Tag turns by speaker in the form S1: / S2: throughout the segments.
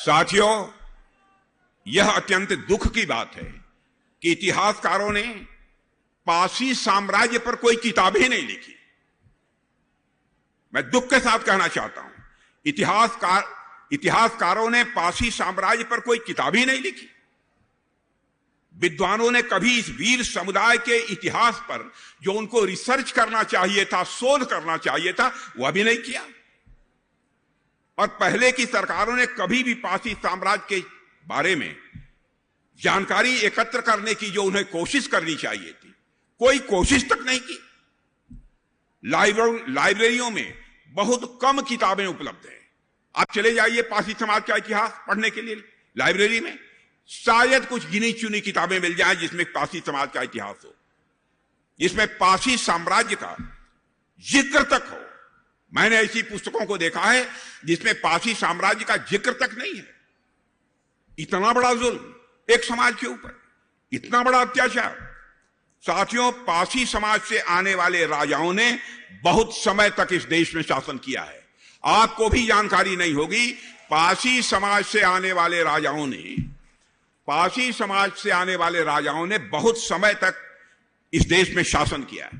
S1: साथियों, यह अत्यंत दुख की बात है कि इतिहासकारों ने पारसी साम्राज्य पर कोई किताब ही नहीं लिखी। मैं दुख के साथ कहना चाहता हूं, इतिहासकारों ने पारसी साम्राज्य पर कोई किताब ही नहीं लिखी। विद्वानों ने कभी इस वीर समुदाय के इतिहास पर जो उनको रिसर्च करना चाहिए था, शोध करना चाहिए था, वह भी नहीं किया। और पहले की सरकारों ने कभी भी पारसी साम्राज्य के बारे में जानकारी एकत्र करने की जो उन्हें कोशिश करनी चाहिए थी, कोई कोशिश तक नहीं की। लाइब्रेरियों में बहुत कम किताबें उपलब्ध हैं। आप चले जाइए पारसी समाज का इतिहास पढ़ने के लिए, लाइब्रेरी में शायद कुछ गिनी चुनी किताबें मिल जाएं जिसमें पारसी समाज का इतिहास हो, जिसमें पारसी साम्राज्य का जिक्र तक हो। मैंने ऐसी पुस्तकों को देखा है जिसमें पारसी साम्राज्य का जिक्र तक नहीं है। इतना बड़ा जुल्म एक समाज के ऊपर, इतना बड़ा अत्याचार। साथियों, पारसी समाज से आने वाले राजाओं ने बहुत समय तक इस देश में शासन किया है। आपको भी जानकारी नहीं होगी, पारसी समाज से आने वाले राजाओं ने बहुत समय तक इस देश में शासन किया है।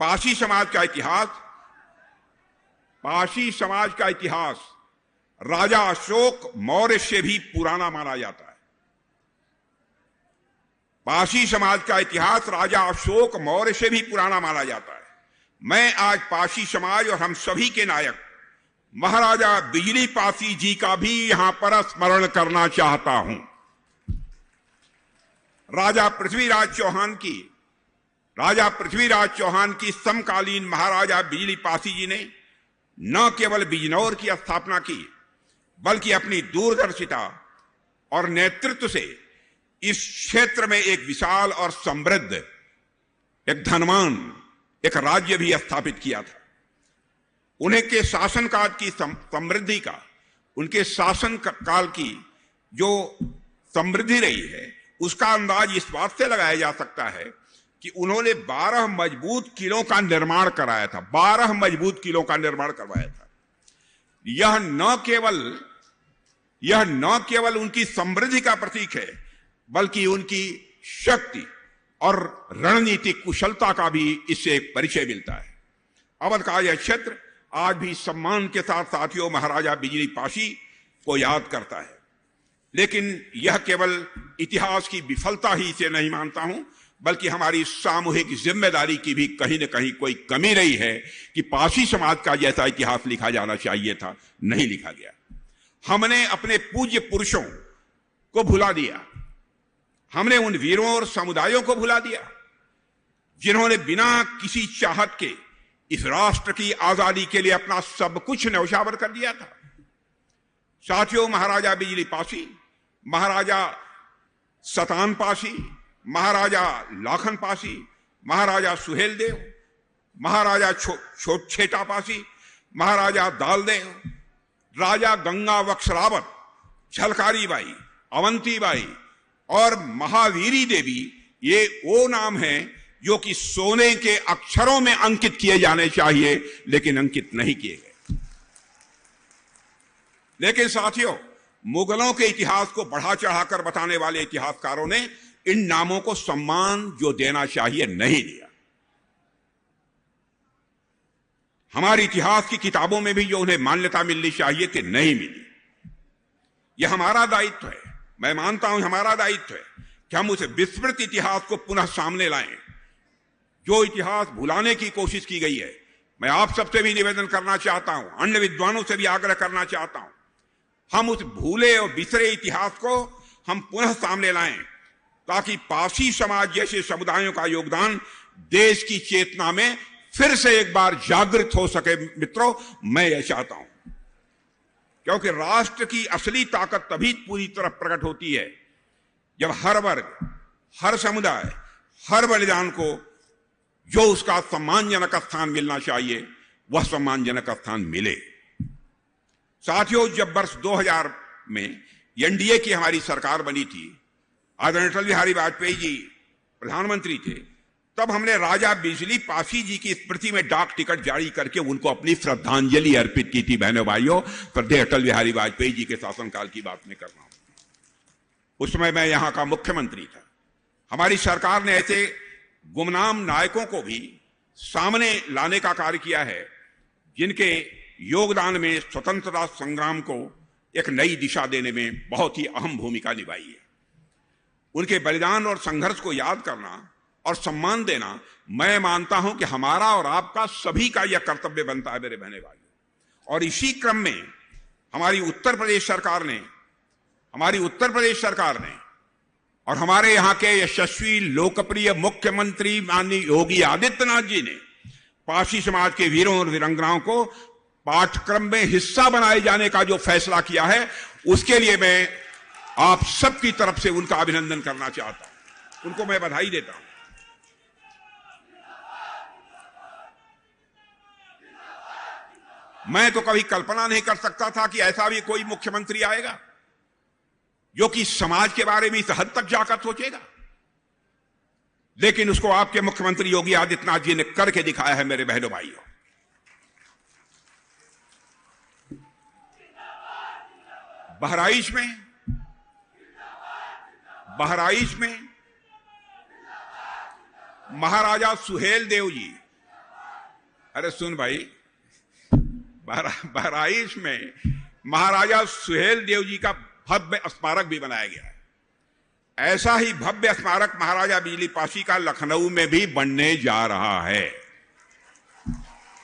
S1: पारसी समाज का इतिहास राजा अशोक मौर्य से भी पुराना माना जाता है। पारसी समाज का इतिहास राजा अशोक मौर्य से भी पुराना माना जाता है। मैं आज पारसी समाज और हम सभी के नायक महाराजा बिजली पासी जी का भी यहां पर स्मरण करना चाहता हूं। राजा पृथ्वीराज चौहान की समकालीन महाराजा बिजली पासी जी ने न केवल बिजनौर की स्थापना की, बल्कि अपनी दूरदर्शिता और नेतृत्व से इस क्षेत्र में एक विशाल और समृद्ध, एक धनवान, एक राज्य भी स्थापित किया था। उन्हें के शासनकाल की समृद्धि का, उनके शासन काल की जो समृद्धि रही है, उसका अंदाज इस बात से लगाया जा सकता है कि उन्होंने 12 मजबूत किलों का निर्माण कराया था। 12 मजबूत किलों का निर्माण करवाया था। यह न केवल उनकी समृद्धि का प्रतीक है, बल्कि उनकी शक्ति और रणनीतिक कुशलता का भी इससे परिचय मिलता है। अवध का यह क्षेत्र आज भी सम्मान के साथ साथियों महाराजा बिजली पासी को याद करता है। लेकिन यह केवल इतिहास की विफलता ही इसे नहीं मानता हूं, बल्कि हमारी सामूहिक जिम्मेदारी की भी कहीं न कहीं कोई कमी रही है कि पारसी समाज का जैसा इतिहास लिखा जाना चाहिए था, नहीं लिखा गया। हमने अपने पूज्य पुरुषों को भुला दिया। हमने उन वीरों और समुदायों को भुला दिया जिन्होंने बिना किसी चाहत के इस राष्ट्र की आजादी के लिए अपना सब कुछ न्यौछावर कर दिया था। साथियों, महाराजा बिजली पासी, महाराजा सतान पासी, महाराजा लाखन पासी, महाराजा सुहेलदेव, महाराजा छेटा पासी, महाराजा दालदेव, राजा गंगा वक्सरावत, झलकारी बाई, अवंती बाई और महावीरी देवी, ये वो नाम हैं जो कि सोने के अक्षरों में अंकित किए जाने चाहिए, लेकिन अंकित नहीं किए गए। लेकिन साथियों, मुगलों के इतिहास को बढ़ा चढ़ाकर बताने वाले इतिहासकारों ने इन नामों को सम्मान जो देना चाहिए नहीं दिया। हमारे इतिहास की किताबों में भी जो उन्हें मान्यता मिलनी चाहिए थी, नहीं मिली। यह हमारा दायित्व है, मैं मानता हूं हमारा दायित्व है कि हम उस विस्मृत इतिहास को पुनः सामने लाएं, जो इतिहास भुलाने की कोशिश की गई है। मैं आप सबसे भी निवेदन करना चाहता हूं, अन्य विद्वानों से भी आग्रह करना चाहता हूं, हम उस भूले और बिसरे इतिहास को हम पुनः सामने लाएं, ताकि पारसी समाज जैसे समुदायों का योगदान देश की चेतना में फिर से एक बार जागृत हो सके। मित्रों, मैं यह चाहता हूं, क्योंकि राष्ट्र की असली ताकत तभी पूरी तरह प्रकट होती है जब हर वर्ग, हर समुदाय, हर बलिदान को जो उसका सम्मानजनक स्थान मिलना चाहिए, वह सम्मानजनक स्थान मिले। साथियों, जब वर्ष 2000 में एनडीए की हमारी सरकार बनी थी, आदरणीय अटल बिहारी वाजपेयी जी प्रधानमंत्री थे, तब हमने राजा बिजली पासी जी की स्मृति में डाक टिकट जारी करके उनको अपनी श्रद्धांजलि अर्पित की थी। बहनों भाइयों, श्रद्धेय अटल बिहारी वाजपेयी जी के शासनकाल की बात मैं कर रहा हूं। उस समय मैं यहां का मुख्यमंत्री था। हमारी सरकार ने ऐसे गुमनाम नायकों को भी सामने लाने का कार्य किया है जिनके योगदान में स्वतंत्रता संग्राम को एक नई दिशा देने में बहुत ही अहम भूमिका निभाई है। उनके बलिदान और संघर्ष को याद करना और सम्मान देना, मैं मानता हूं कि हमारा और आपका सभी का यह कर्तव्य बनता है मेरे बहने भाइयों। और इसी क्रम में हमारी उत्तर प्रदेश सरकार ने और हमारे यहां के यशस्वी लोकप्रिय मुख्यमंत्री माननीय योगी आदित्यनाथ जी ने पारसी समाज के वीरों और वीरांगनाओं को पाठ्यक्रम में हिस्सा बनाए जाने का जो फैसला किया है, उसके लिए मैं आप सबकी तरफ से उनका अभिनंदन करना चाहता हूं। उनको मैं बधाई देता हूं। मैं तो कभी कल्पना नहीं कर सकता था कि ऐसा भी कोई मुख्यमंत्री आएगा जो कि समाज के बारे में इस हद तक जाकर सोचेगा। लेकिन उसको आपके मुख्यमंत्री योगी आदित्यनाथ जी ने करके दिखाया है मेरे बहनों भाइयों। बहराइच में महाराजा सुहेल देव जी, अरे सुन भाई, बहराइच में महाराजा सुहेल देव जी का भव्य स्मारक भी बनाया गया है। ऐसा ही भव्य स्मारक महाराजा बिजली पासी का लखनऊ में भी बनने जा रहा है।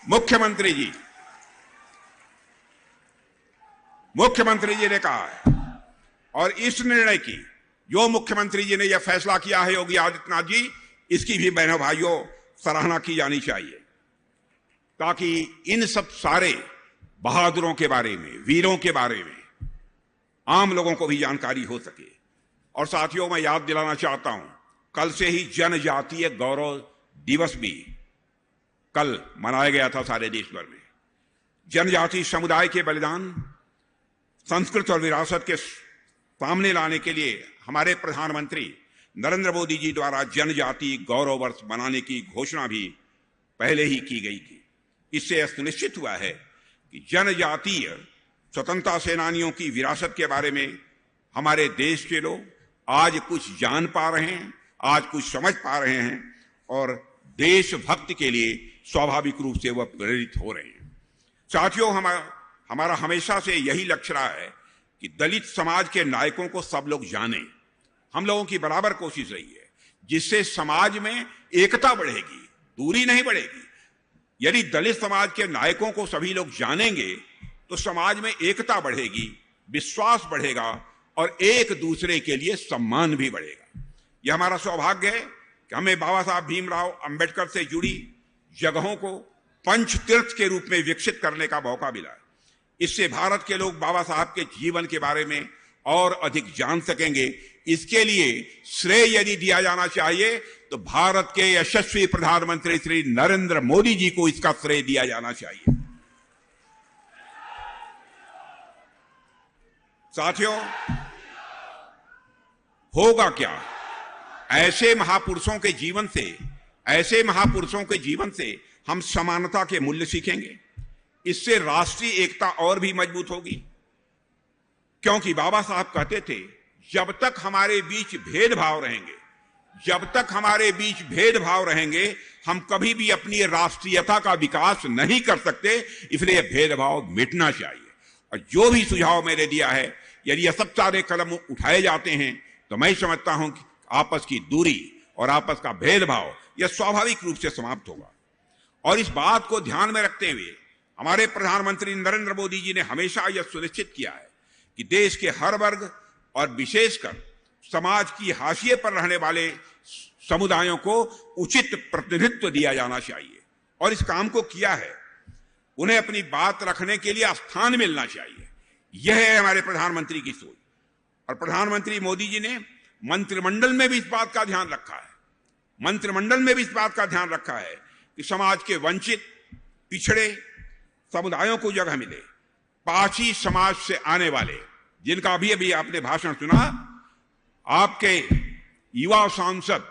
S1: मुख्यमंत्री जी ने कहा है, और इस निर्णय की जो मुख्यमंत्री जी ने यह फैसला किया है योगी आदित्यनाथ जी, इसकी भी बहनों भाइयों सराहना की जानी चाहिए, ताकि इन सब सारे बहादुरों के बारे में, वीरों के बारे में आम लोगों को भी जानकारी हो सके। और साथियों, मैं याद दिलाना चाहता हूं, कल से ही जनजातीय गौरव दिवस भी कल मनाया गया था सारे देश भर में। जनजातीय समुदाय के बलिदान, संस्कृति और विरासत के सामने लाने के लिए हमारे प्रधानमंत्री नरेंद्र मोदी जी द्वारा जनजातीय गौरव वर्ष मनाने की घोषणा भी पहले ही की गई थी। इससे यह सुनिश्चित हुआ है कि जनजातीय स्वतंत्रता सेनानियों की विरासत के बारे में हमारे देश के लोग आज कुछ जान पा रहे हैं, आज कुछ समझ पा रहे हैं, और देशभक्ति के लिए स्वाभाविक रूप से वह प्रेरित हो रहे हैं। साथियों, हमारा हमेशा से यही लक्ष्य रहा है कि दलित समाज के नायकों को सब लोग जाने। हम लोगों की बराबर कोशिश रही है, जिससे समाज में एकता बढ़ेगी, दूरी नहीं बढ़ेगी। यदि दलित समाज के नायकों को सभी लोग जानेंगे तो समाज में एकता बढ़ेगी, विश्वास बढ़ेगा और एक दूसरे के लिए सम्मान भी बढ़ेगा। यह हमारा सौभाग्य है कि हमें बाबा साहब भीमराव अंबेडकर से जुड़ी जगहों को पंच तीर्थ के रूप में विकसित करने का मौका मिला। इससे भारत के लोग बाबा साहब के जीवन के बारे में और अधिक जान सकेंगे। इसके लिए श्रेय यदि दिया जाना चाहिए तो भारत के यशस्वी प्रधानमंत्री श्री नरेंद्र मोदी जी को इसका श्रेय दिया जाना चाहिए। साथियों, होगा क्या? ऐसे महापुरुषों के जीवन से हम समानता के मूल्य सीखेंगे। इससे राष्ट्रीय एकता और भी मजबूत होगी, क्योंकि बाबा साहब कहते थे, जब तक हमारे बीच भेदभाव रहेंगे हम कभी भी अपनी राष्ट्रीयता का विकास नहीं कर सकते। इसलिए भेदभाव मिटना चाहिए। और जो भी सुझाव मैंने दिया है, यदि ये सब सारे कदम उठाए जाते हैं तो मैं समझता हूं कि आपस की दूरी और आपस का भेदभाव यह स्वाभाविक रूप से समाप्त होगा। और इस बात को ध्यान में रखते हुए हमारे प्रधानमंत्री नरेंद्र मोदी जी ने हमेशा यह सुनिश्चित किया है कि देश के हर वर्ग और विशेषकर समाज की हाशिए पर रहने वाले समुदायों को उचित प्रतिनिधित्व दिया जाना चाहिए, और इस काम को किया है। उन्हें अपनी बात रखने के लिए स्थान मिलना चाहिए। यह है हमारे प्रधानमंत्री की सोच। और प्रधानमंत्री मोदी जी ने मंत्रिमंडल में भी इस बात का ध्यान रखा है कि समाज के वंचित, पिछड़े समुदायों को जगह मिले। पारसी समाज से आने वाले, जिनका अभी आपने भाषण सुना, आपके युवा सांसद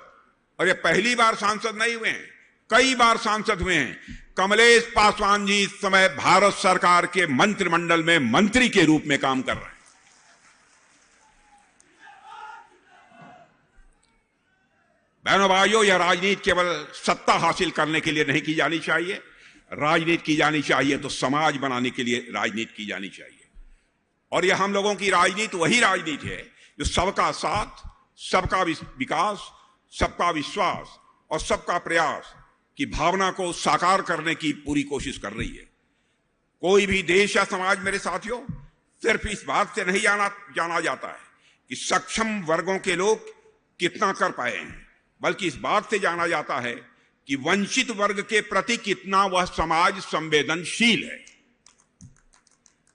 S1: और ये पहली बार सांसद नहीं हुए हैं, कई बार सांसद हुए हैं। कमलेश पासवान जी इस समय भारत सरकार के मंत्रिमंडल में मंत्री के रूप में काम कर रहे हैं। बहनों भाइयों, यह राजनीति केवल सत्ता हासिल करने के लिए नहीं की जानी चाहिए। राजनीति की जानी चाहिए तो समाज बनाने के लिए राजनीति की जानी चाहिए। और यह हम लोगों की राजनीति वही राजनीति है जो सबका साथ, सबका विकास, सबका विश्वास और सबका प्रयास की भावना को साकार करने की पूरी कोशिश कर रही है। कोई भी देश या समाज, मेरे साथियों, सिर्फ इस बात से नहीं जाना जाता है कि सक्षम वर्गों के लोग कितना कर पाए हैं, बल्कि इस बात से जाना जाता है कि वंचित वर्ग के प्रति कितना वह समाज संवेदनशील है।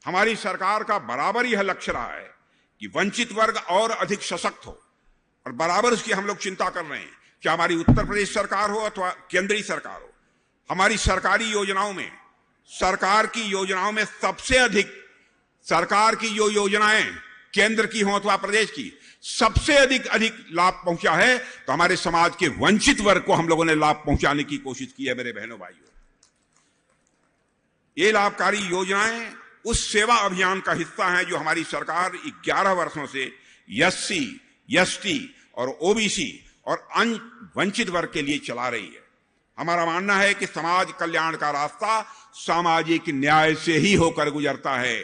S1: हमारी सरकार का बराबर यह लक्ष्य रहा है कि वंचित वर्ग और अधिक सशक्त हो, और बराबर उसकी हम लोग चिंता कर रहे हैं। चाहे हमारी उत्तर प्रदेश सरकार हो अथवा केंद्रीय सरकार हो, हमारी सरकारी योजनाओं में, सरकार की योजनाओं में सबसे अधिक, सरकार की जो योजनाएं केंद्र की हो अथवा प्रदेश की, सबसे अधिक लाभ पहुंचा है तो हमारे समाज के वंचित वर्ग को हम लोगों ने लाभ पहुंचाने की कोशिश की है। मेरे बहनों भाइयों, ये लाभकारी योजनाएं उस सेवा अभियान का हिस्सा हैं जो हमारी सरकार 11 वर्षों से एससी, एसटी और ओबीसी और अन्य वंचित वर्ग के लिए चला रही है। हमारा मानना है कि समाज कल्याण का रास्ता सामाजिक न्याय से ही होकर गुजरता है।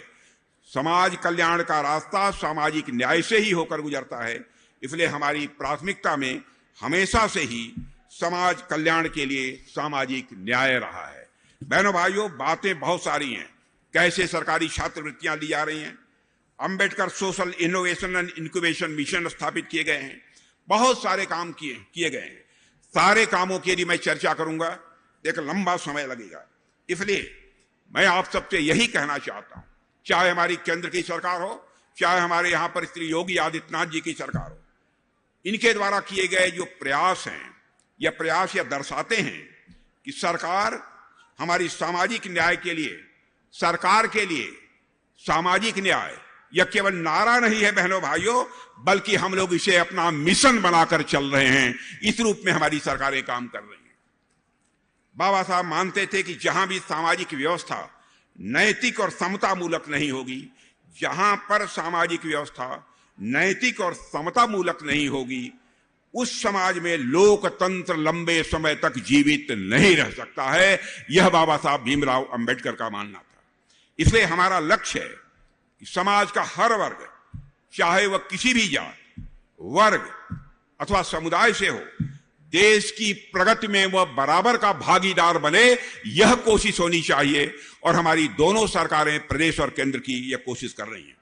S1: समाज कल्याण का रास्ता सामाजिक न्याय से ही होकर गुजरता है। इसलिए हमारी प्राथमिकता में हमेशा से ही समाज कल्याण के लिए सामाजिक न्याय रहा है। बहनों भाइयों, बातें बहुत सारी हैं। कैसे सरकारी छात्रवृत्तियां दी जा रही हैं, Ambedkar social innovation and incubation mission स्थापित किए गए हैं, बहुत सारे काम किए गए हैं। सारे कामों के लिए मैं चर्चा करूंगा, एक लंबा समय लगेगा। इसलिए मैं आप सबसे यही कहना चाहता हूं, चाहे हमारी केंद्र की सरकार हो, चाहे हमारे यहां पर श्री योगी आदित्यनाथ जी की सरकार हो, इनके द्वारा किए गए जो प्रयास हैं, यह प्रयास यह दर्शाते हैं कि सरकार हमारी सामाजिक न्याय के लिए, सरकार के लिए सामाजिक न्याय यह केवल नारा नहीं है बहनों भाइयों, बल्कि हम लोग इसे अपना मिशन बनाकर चल रहे हैं। इस रूप में हमारी सरकारें काम कर रही हैं। बाबा साहब मानते थे कि जहां भी सामाजिक व्यवस्था नैतिक और समतामूलक नहीं होगी, जहां पर सामाजिक व्यवस्था नैतिक और समतामूलक नहीं होगी, उस समाज में लोकतंत्र लंबे समय तक जीवित नहीं रह सकता है। यह बाबा साहब भीमराव अंबेडकर का मानना था। इसलिए हमारा लक्ष्य है कि समाज का हर वर्ग, चाहे वह किसी भी जात, वर्ग अथवा समुदाय से हो, देश की प्रगति में वह बराबर का भागीदार बने, यह कोशिश होनी चाहिए। और हमारी दोनों सरकारें, प्रदेश और केंद्र की, यह कोशिश कर रही हैं।